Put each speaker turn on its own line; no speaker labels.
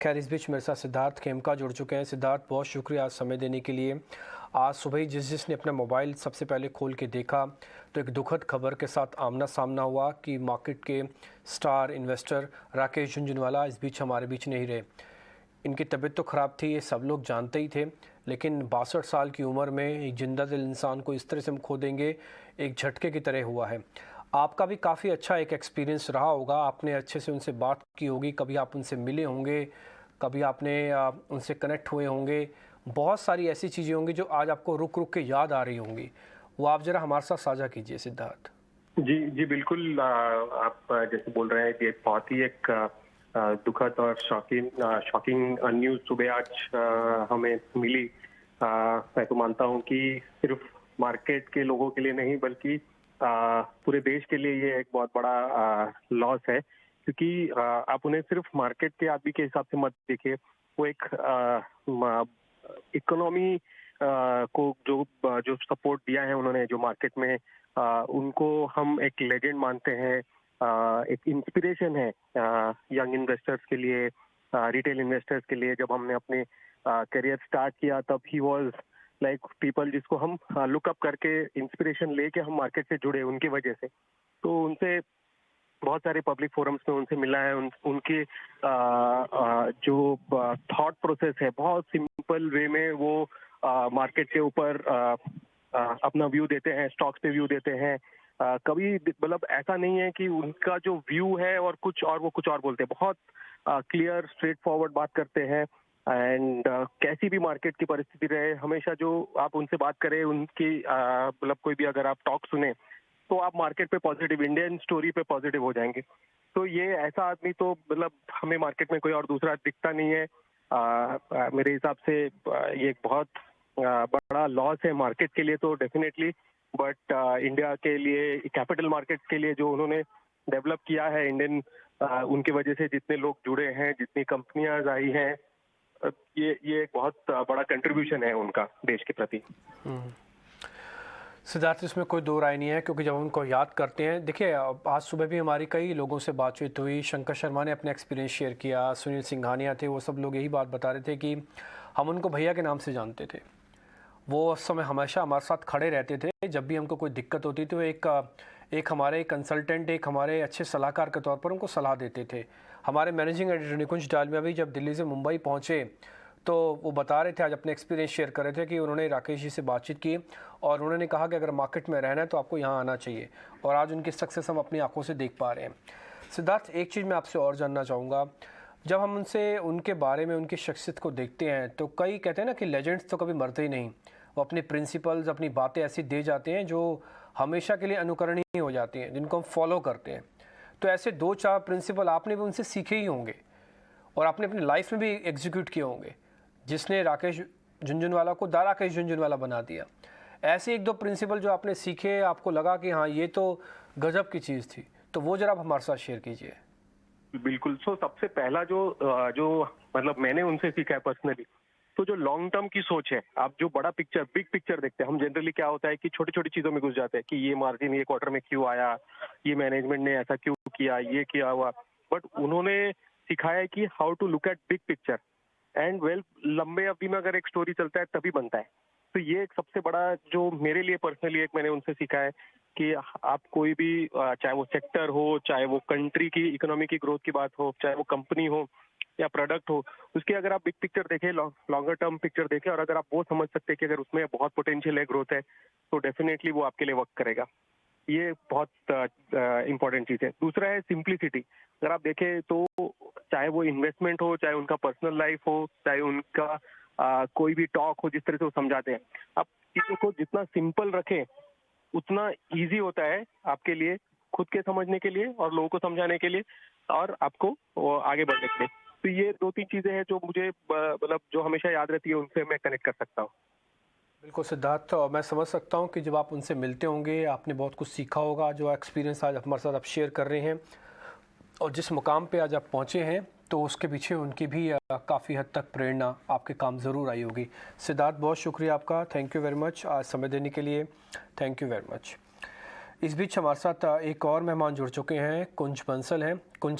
खैर इस बीच मेरे साथ सिद्धार्थ खेमका जुड़ चुके हैं। सिद्धार्थ, बहुत शुक्रिया आज समय देने के लिए। आज सुबह ही जिसने अपना मोबाइल सबसे पहले खोल के देखा तो एक दुखद खबर के साथ आमना सामना हुआ कि मार्केट के स्टार इन्वेस्टर राकेश झुनझुनवाला इस बीच हमारे बीच नहीं रहे। इनकी तबीयत तो ख़राब थी, ये सब लोग जानते ही थे, लेकिन 62 साल की उम्र में एक जिंदा दिल इंसान को इस तरह से हम खो देंगे, एक झटके की तरह हुआ है। आपका भी काफ़ी अच्छा एक एक्सपीरियंस रहा होगा, आपने अच्छे से उनसे बात की होगी, कभी आप उनसे मिले होंगे, कभी आपने उनसे कनेक्ट हुए होंगे। बहुत सारी ऐसी चीज़ें होंगी जो आज आपको रुक रुक के याद आ रही होंगी, वो आप ज़रा हमारे साथ साझा कीजिए सिद्धार्थ।
जी, जी, बिल्कुल। आप जैसे बोल रहे हैं कि एक बहुत ही एक दुखद और शॉकिंग न्यूज़ सुबह आज हमें मिली। मैं तो मानता हूँ कि सिर्फ मार्केट के लोगों के लिए नहीं बल्कि पूरे देश के लिए ये एक बहुत बड़ा लॉस है, क्योंकि आप उन्हें सिर्फ मार्केट के आदमी के हिसाब से मत देखिए। वो एक इकोनॉमी को जो जो सपोर्ट दिया है उन्होंने, जो मार्केट में उनको हम एक लेजेंड मानते हैं, एक इंस्पिरेशन है यंग इन्वेस्टर्स के लिए, रिटेल इन्वेस्टर्स के लिए। जब हमने अपने करियर स्टार्ट किया तब ही वाज लाइक पीपल जिसको हम लुक अप करके इंस्पिरेशन लेके हम मार्केट से जुड़े उनकी वजह से। तो उनसे बहुत सारे पब्लिक फोरम्स में उनसे मिला है। उनके जो थॉट प्रोसेस है, बहुत सिंपल वे में वो मार्केट के ऊपर अपना व्यू देते हैं, स्टॉक्स पे व्यू देते हैं। कभी मतलब ऐसा नहीं है कि उनका जो व्यू है और वो कुछ और बोलते हैं। बहुत क्लियर स्ट्रेट फॉरवर्ड बात करते हैं। एंड कैसी भी मार्केट की परिस्थिति रहे, हमेशा जो आप उनसे बात करें, उनकी मतलब कोई भी अगर आप टॉक सुने तो आप मार्केट पे पॉजिटिव, इंडियन स्टोरी पे पॉजिटिव हो जाएंगे। तो ये ऐसा आदमी तो मतलब हमें मार्केट में कोई और दूसरा दिखता नहीं है। मेरे हिसाब से ये एक बहुत बड़ा लॉस है मार्केट के लिए तो डेफिनेटली, बट इंडिया के लिए, कैपिटल मार्केट के लिए जो उन्होंने डेवलप किया है इंडियन, उनकी वजह से जितने लोग जुड़े हैं, जितनी कंपनियां आई हैं, ये एक बहुत बड़ा कंट्रीब्यूशन है उनका देश के प्रति।
सिद्धार्थ, इसमें कोई दो राय नहीं है, क्योंकि जब हम उनको याद करते हैं, देखिए आज सुबह भी हमारी कई लोगों से बातचीत हुई। शंकर शर्मा ने अपना एक्सपीरियंस शेयर किया, सुनील सिंघानिया थे, वो सब लोग यही बात बता रहे थे कि हम उनको भैया के नाम से जानते थे। वो उस समय हमेशा हमारे साथ खड़े रहते थे, जब भी हमको कोई दिक्कत होती तो एक हमारे कंसल्टेंट, एक हमारे अच्छे सलाहकार के तौर पर उनको सलाह देते थे। हमारे मैनेजिंग एडिटर निकुंज डालमिया भी जब दिल्ली से मुंबई पहुँचे तो वो बता रहे थे, आज अपने एक्सपीरियंस शेयर कर रहे थे कि उन्होंने राकेश जी से बातचीत की और उन्होंने कहा कि अगर मार्केट में रहना है तो आपको यहाँ आना चाहिए, और आज उनकी सक्सेस हम अपनी आंखों से देख पा रहे हैं। सिद्धार्थ, एक चीज़ मैं आपसे और जानना चाहूँगा, जब हम उनसे उनके बारे में, उनकी शख्सियत को देखते हैं तो कई कहते हैं ना कि लेजेंड्स तो कभी मरते ही नहीं। वो अपनी प्रिंसिपल्स, अपनी बातें ऐसी दे जाते हैं जो हमेशा के लिए अनुकरणीय हो जाती हैं, जिनको हम फॉलो करते हैं। तो ऐसे दो चार प्रिंसिपल आपने भी उनसे सीखे ही होंगे और आपने अपनी लाइफ में भी एग्जीक्यूट किए होंगे, जिसने राकेश झुनझुनवाला को दा राकेश झुनझुनवाला बना दिया। ऐसे एक दो प्रिंसिपल जो आपने सीखे, आपको लगा कि हाँ ये तो गजब की चीज़ थी, तो वो जरा आप हमारे साथ शेयर कीजिए।
बिल्कुल। सबसे पहला जो मतलब मैंने उनसे सीखा है पर्सनली, तो जो लॉन्ग टर्म की सोच है, आप जो बड़ा पिक्चर, बिग पिक्चर देखते हैं। हम जनरली क्या होता है कि छोटी छोटी चीजों में घुस जाते हैं कि ये मार्जिन ये क्वार्टर में क्यों आया, ये मैनेजमेंट ने ऐसा क्यों किया, ये किया हुआ। बट उन्होंने सिखाया है कि how to look at big picture and well, लंबे अवधि में अगर एक स्टोरी चलता है तभी बनता है। तो ये एक सबसे बड़ा जो मेरे लिए पर्सनली एक मैंने उनसे सीखा है कि आप कोई भी चाहे वो सेक्टर हो, चाहे वो कंट्री की इकोनॉमी की ग्रोथ की बात हो, चाहे वो कंपनी हो या प्रोडक्ट हो, उसकी अगर आप बिग पिक्चर देखें, लॉन्गर टर्म पिक्चर देखें, और अगर आप वो समझ सकते हैं कि अगर उसमें बहुत पोटेंशियल है, ग्रोथ है, तो डेफिनेटली वो आपके लिए वर्क करेगा। ये बहुत इंपॉर्टेंट चीज है। दूसरा है सिंप्लिसिटी। अगर आप देखें तो चाहे वो इन्वेस्टमेंट हो, चाहे उनका पर्सनल लाइफ हो, चाहे उनका कोई भी टॉक हो, जिस तरह से वो समझाते हैं, आप चीजों को जितना सिंपल रखें उतना इजी होता है आपके लिए, खुद के समझने के लिए और लोगों को समझाने के लिए, और आपको आगे बढ़ने के लिए। तो ये दो तीन चीजें हैं जो मुझे मतलब जो हमेशा याद रहती है, उनसे मैं कनेक्ट कर सकता हूँ।
बिल्कुल सिद्धार्थ, और मैं समझ सकता हूँ कि जब आप उनसे मिलते होंगे आपने बहुत कुछ सीखा होगा। जो एक्सपीरियंस आज हमारे साथ आप शेयर कर रहे हैं और जिस मुकाम पे आज आप पहुँचे हैं, तो उसके पीछे उनकी भी काफ़ी हद तक प्रेरणा आपके काम ज़रूर आई होगी। सिद्धार्थ, बहुत शुक्रिया आपका, थैंक यू वेरी मच आज समय देने के लिए, थैंक यू वेरी मच। इस बीच हमारे साथ एक और मेहमान जुड़ चुके हैं, कुंज बंसल हैं। कुंज